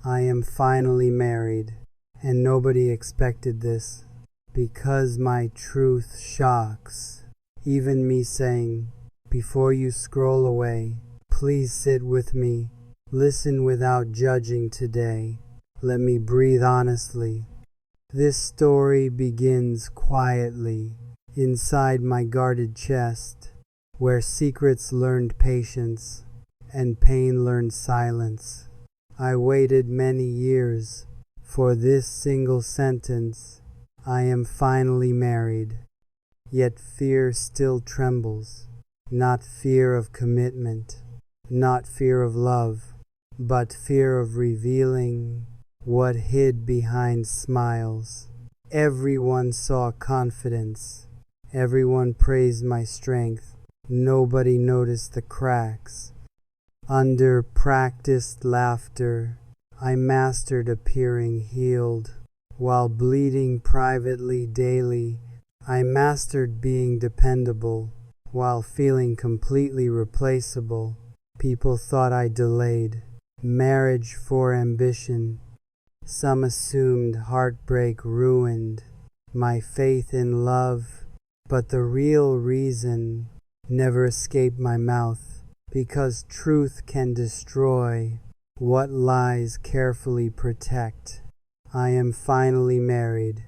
I am finally married, and nobody expected this, because my truth shocks. Even me saying, before you scroll away, please sit with me, listen without judging today. Let me breathe honestly. This story begins quietly, inside my guarded chest, where secrets learned patience, and pain learned silence. I waited many years for this single sentence. I am finally married. Yet fear still trembles. Not fear of commitment, not fear of love, but fear of revealing what hid behind smiles. Everyone saw confidence. Everyone praised my strength. Nobody noticed the cracks. Under practiced laughter, I mastered appearing healed. While bleeding privately daily, I mastered being dependable. While feeling completely replaceable, people thought I delayed marriage for ambition. Some assumed heartbreak ruined my faith in love, but the real reason never escaped my mouth. Because truth can destroy what lies carefully protect. I am finally married,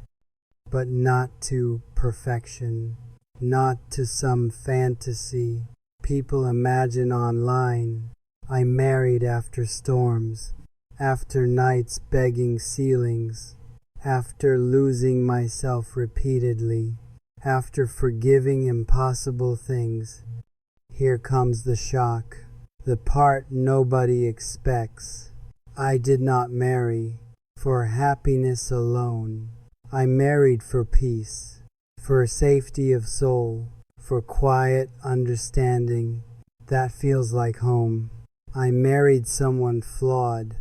but not to perfection, not to some fantasy people imagine online. I married after storms, after nights begging ceilings, after losing myself repeatedly, after forgiving impossible things. Here comes the shock, the part nobody expects. I did not marry for happiness alone. I married for peace, for safety of soul, for quiet understanding that feels like home. I married someone flawed,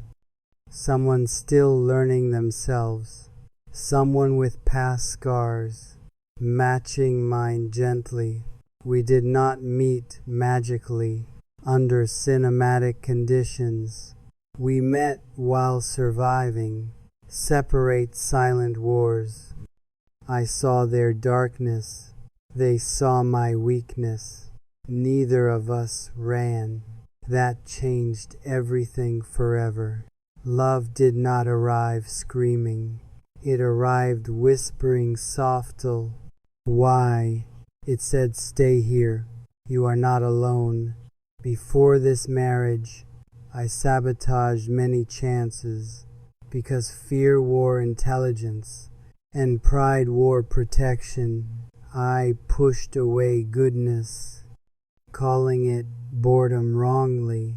someone still learning themselves, someone with past scars, matching mine gently. We did not meet magically under cinematic conditions. We met while surviving, separate silent wars. I saw their darkness, they saw my weakness. Neither of us ran. That changed everything forever. Love did not arrive screaming. It arrived whispering softly. Why? It said, stay here. You are not alone. Before this marriage, I sabotaged many chances because fear wore intelligence and pride wore protection. I pushed away goodness, calling it boredom wrongly.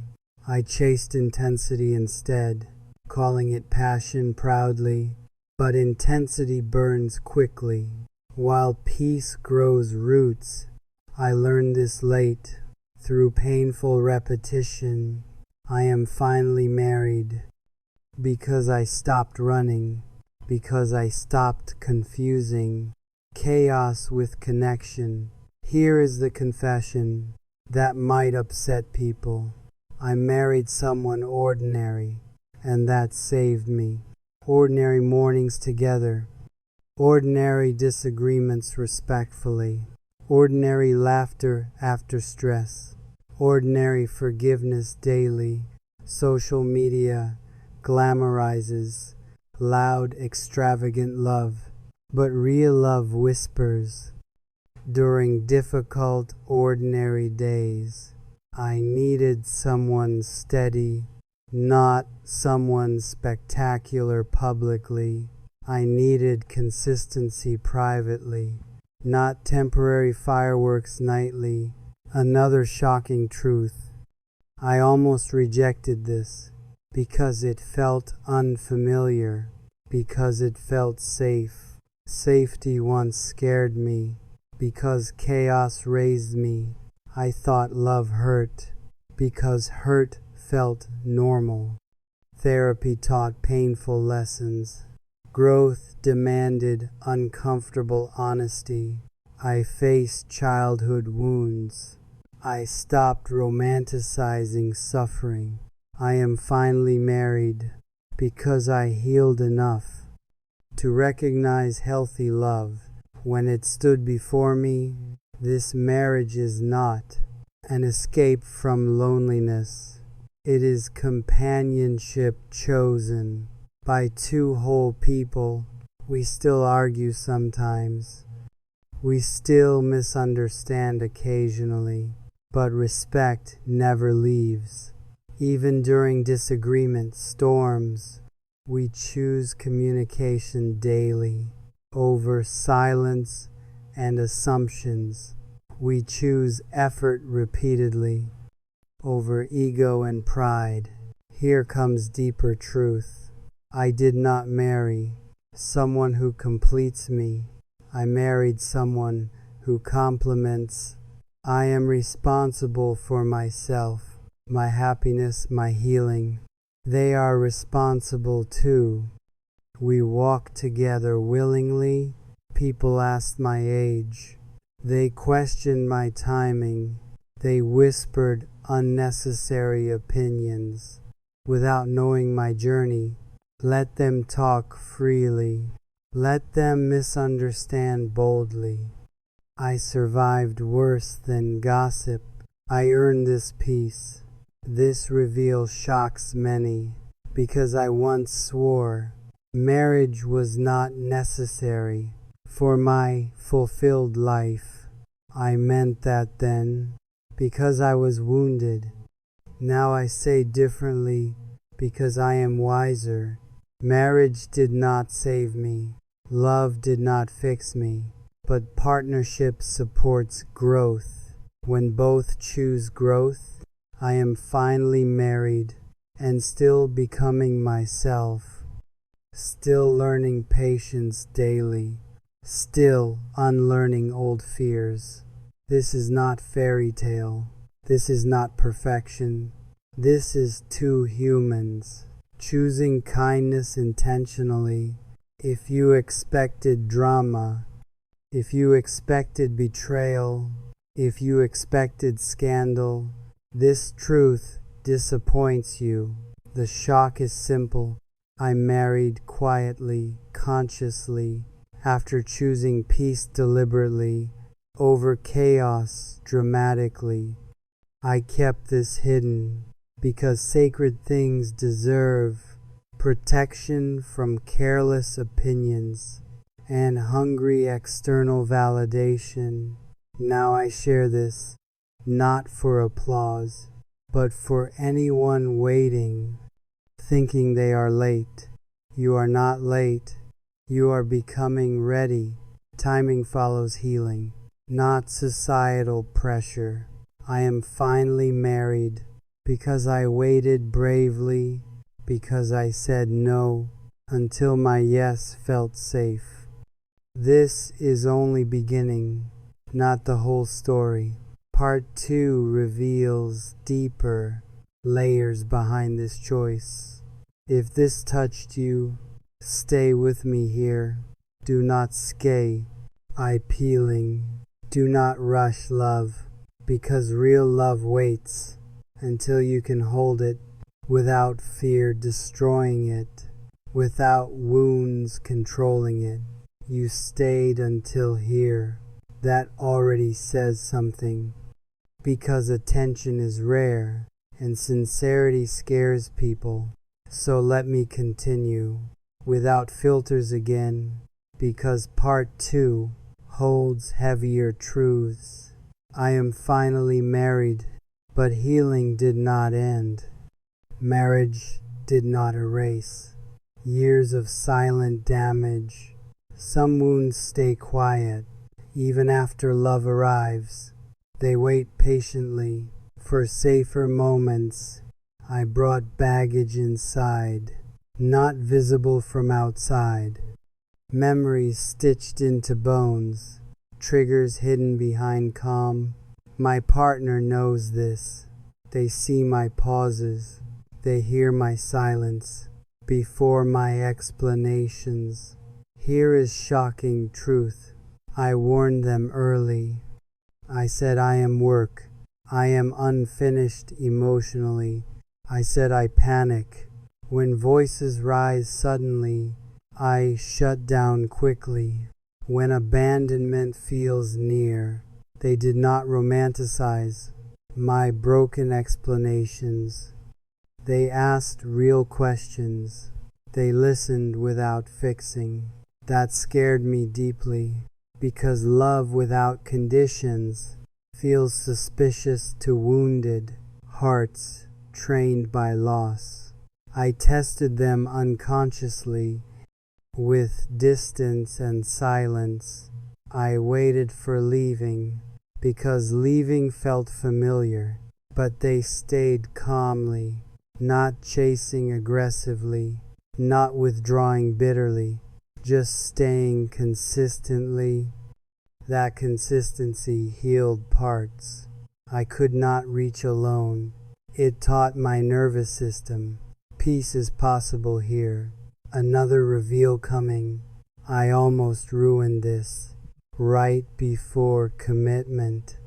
I chased intensity instead, calling it passion proudly. But intensity burns quickly, while peace grows roots. I learned this late, through painful repetition. I am finally married, because I stopped running, because I stopped confusing chaos with connection. Here is the confession that might upset people. I married someone ordinary, and that saved me. Ordinary mornings together, ordinary disagreements respectfully, ordinary laughter after stress, ordinary forgiveness daily. Social media glamorizes loud, extravagant love, but real love whispers. During difficult, ordinary days, I needed someone steady, not someone spectacular publicly. I needed consistency privately, not temporary fireworks nightly. Another shocking truth. I almost rejected this because it felt unfamiliar, because it felt safe. Safety once scared me, because chaos raised me. I thought love hurt, because hurt felt normal. Therapy taught painful lessons. Growth demanded uncomfortable honesty. I faced childhood wounds. I stopped romanticizing suffering. I am finally married, because I healed enough to recognize healthy love. When it stood before me, this marriage is not an escape from loneliness. It is companionship chosen by two whole people. We still argue sometimes. We still misunderstand occasionally, but respect never leaves. Even during disagreement storms, we choose communication daily over silence and assumptions. We choose effort repeatedly over ego and pride. Here comes deeper truth. I did not marry someone who completes me. I married someone who complements. I am responsible for myself, my happiness, my healing. They are responsible too. We walk together willingly. People asked my age. They questioned my timing. They whispered unnecessary opinions. Without knowing my journey, let them talk freely. Let them misunderstand boldly. I survived worse than gossip. I earned this peace. This reveal shocks many, because I once swore marriage was not necessary for my fulfilled life. I meant that then, because I was wounded. Now I say differently, because I am wiser. Marriage did not save me. Love did not fix me. But partnership supports growth. When both choose growth, I am finally married and still becoming myself. Still learning patience daily. Still unlearning old fears. This is not fairy tale. This is not perfection. This is two humans choosing kindness intentionally. If you expected drama, if you expected betrayal, if you expected scandal, this truth disappoints you. The shock is simple. I married quietly, consciously, after choosing peace deliberately over chaos dramatically. I kept this hidden because sacred things deserve protection from careless opinions and hungry external validation. Now I share this, not for applause, but for anyone waiting, thinking they are late. You are not late. You are becoming ready. Timing follows healing, not societal pressure. I am finally married because I waited bravely, because I said no until my yes felt safe. This is only beginning, not the whole story. Part 2 reveals deeper layers behind this choice. If this touched you, stay with me here. Do not stay eye peeling. Do not rush love, because real love waits until you can hold it without fear destroying it, without wounds controlling it. You stayed until here. That already says something, because attention is rare and sincerity scares people. So let me continue without filters again, because part 2 holds heavier truths. I am finally married, but healing did not end. Marriage did not erase years of silent damage. Some wounds stay quiet. Even after love arrives, they wait patiently for safer moments. I brought baggage inside, not visible from outside. Memories stitched into bones, triggers hidden behind calm. My partner knows this. They see my pauses. They hear my silence before my explanations. Here is shocking truth. I warned them early. I said I am work. I am unfinished emotionally. I said I panic. When voices rise suddenly, I shut down quickly. When abandonment feels near, they did not romanticize my broken explanations. They asked real questions. They listened without fixing. That scared me deeply, because love without conditions feels suspicious to wounded hearts trained by loss. I tested them unconsciously with distance and silence. I waited for leaving, because leaving felt familiar, but they stayed calmly, not chasing aggressively, not withdrawing bitterly, just staying consistently. That consistency healed parts I could not reach alone. It taught my nervous system peace is possible here. Another reveal coming. I almost ruined this right before commitment,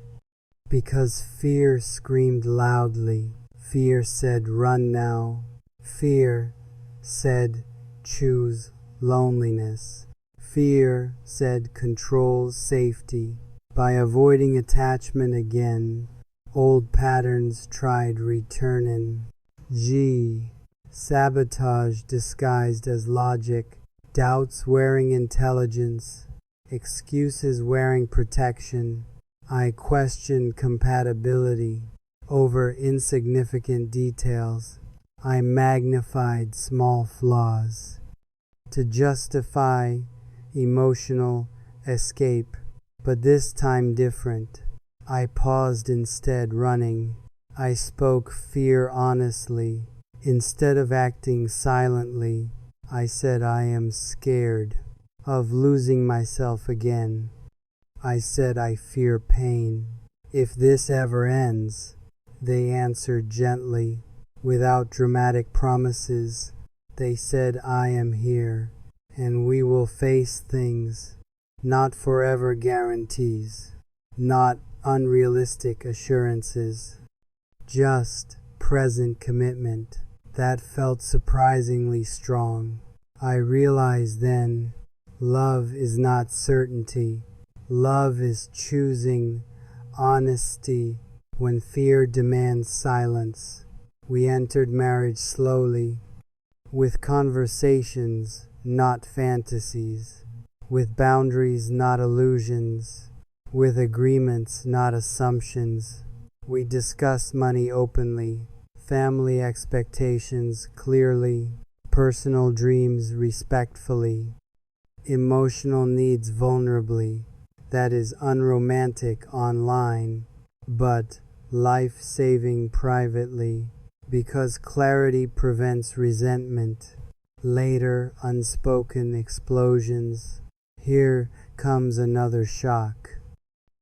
because fear screamed loudly. Fear said, "Run now." Fear said, "Choose loneliness." Fear said, "Control safety." By avoiding attachment again, old patterns tried returning. Sabotage disguised as logic, doubts wearing intelligence, excuses wearing protection. I questioned compatibility over insignificant details. I magnified small flaws to justify emotional escape, but this time different. I paused instead, running. I spoke fear honestly. Instead of acting silently, I said, "I am scared of losing myself again." I said, "I fear pain. If this ever ends." They answered gently, without dramatic promises. They said, "I am here, and we will face things." Not forever guarantees, not unrealistic assurances, just present commitment. That felt surprisingly strong. I realized then, love is not certainty. Love is choosing honesty when fear demands silence. We entered marriage slowly, with conversations, not fantasies, with boundaries, not illusions, with agreements, not assumptions. We discussed money openly, family expectations clearly, personal dreams respectfully, emotional needs vulnerably. That is unromantic online, but life-saving privately, because clarity prevents resentment. Later, unspoken explosions. Here comes another shock.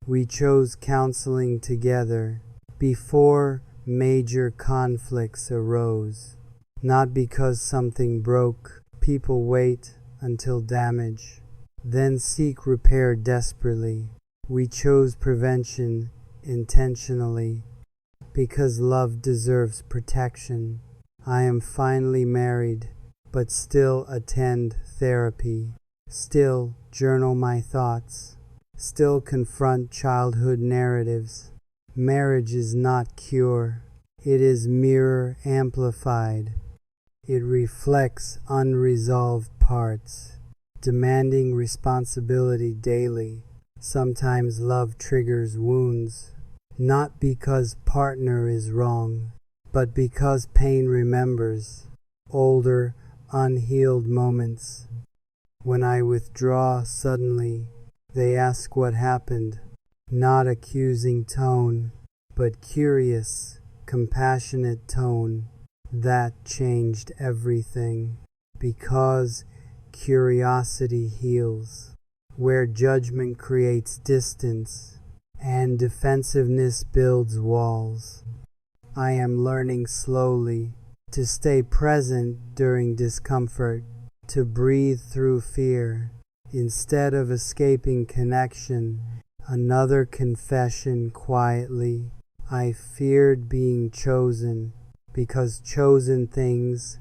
We chose counseling together before major conflicts arose. Not because something broke. People wait until damage, then seek repair desperately. We chose prevention intentionally, because love deserves protection. I am finally married, but still attend therapy, still journal my thoughts, still confront childhood narratives. Marriage is not cure, it is mirror amplified. It reflects unresolved parts, demanding responsibility daily. Sometimes love triggers wounds, not because partner is wrong, but because pain remembers older, unhealed moments. When I withdraw suddenly, they ask what happened, not accusing tone, but curious, compassionate tone. That changed everything, because curiosity heals, where judgment creates distance and defensiveness builds walls. I am learning slowly to stay present during discomfort, to breathe through fear. Instead of escaping connection, another confession quietly. I feared being chosen, because chosen things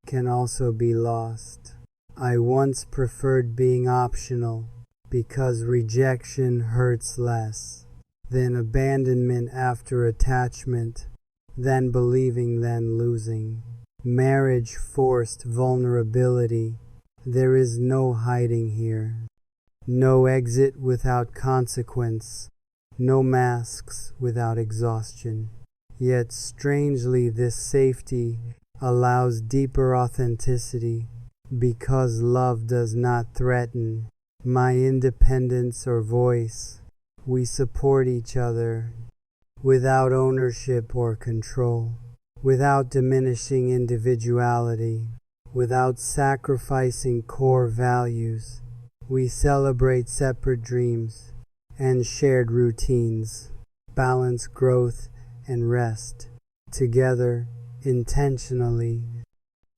can also be lost. I once preferred being optional because rejection hurts less than abandonment after attachment, than believing, than losing. Marriage forced vulnerability. There is no hiding here. No exit without consequence. No masks without exhaustion. Yet strangely this safety allows deeper authenticity because love does not threaten my independence or voice. We support each other without ownership or control, without diminishing individuality, without sacrificing core values. We celebrate separate dreams and shared routines, balance growth and rest, together, intentionally.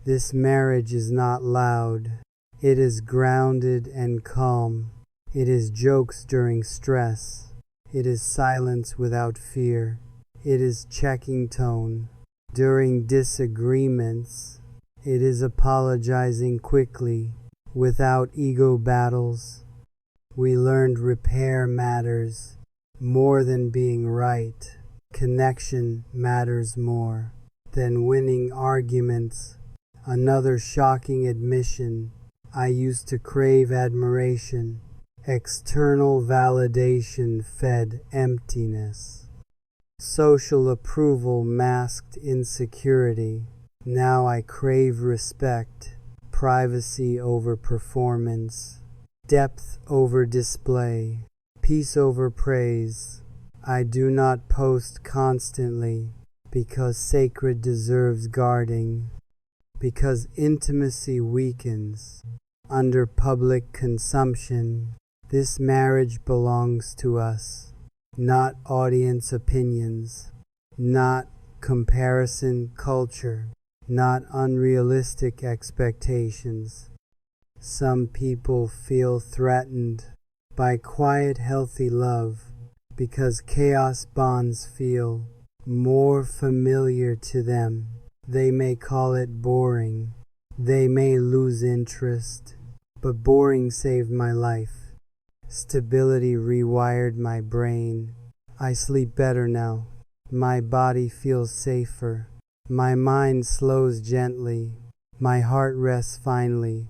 This marriage is not loud. It is grounded and calm. It is jokes during stress. It is silence without fear. It is checking tone during disagreements. It is apologizing quickly without ego battles. We learned repair matters more than being right. Connection matters more than winning arguments. Another shocking admission: I used to crave admiration. External validation fed emptiness. Social approval masked insecurity. Now I crave respect, privacy over performance, depth over display, peace over praise. I do not post constantly because sacred deserves guarding, because intimacy weakens under public consumption. This marriage belongs to us, not audience opinions, not comparison culture, not unrealistic expectations. Some people feel threatened by quiet, healthy love because chaos bonds feel more familiar to them. They may call it boring. They may lose interest, but boring saved my life. Stability rewired my brain. I sleep better now. My body feels safer. My mind slows gently. My heart rests finally.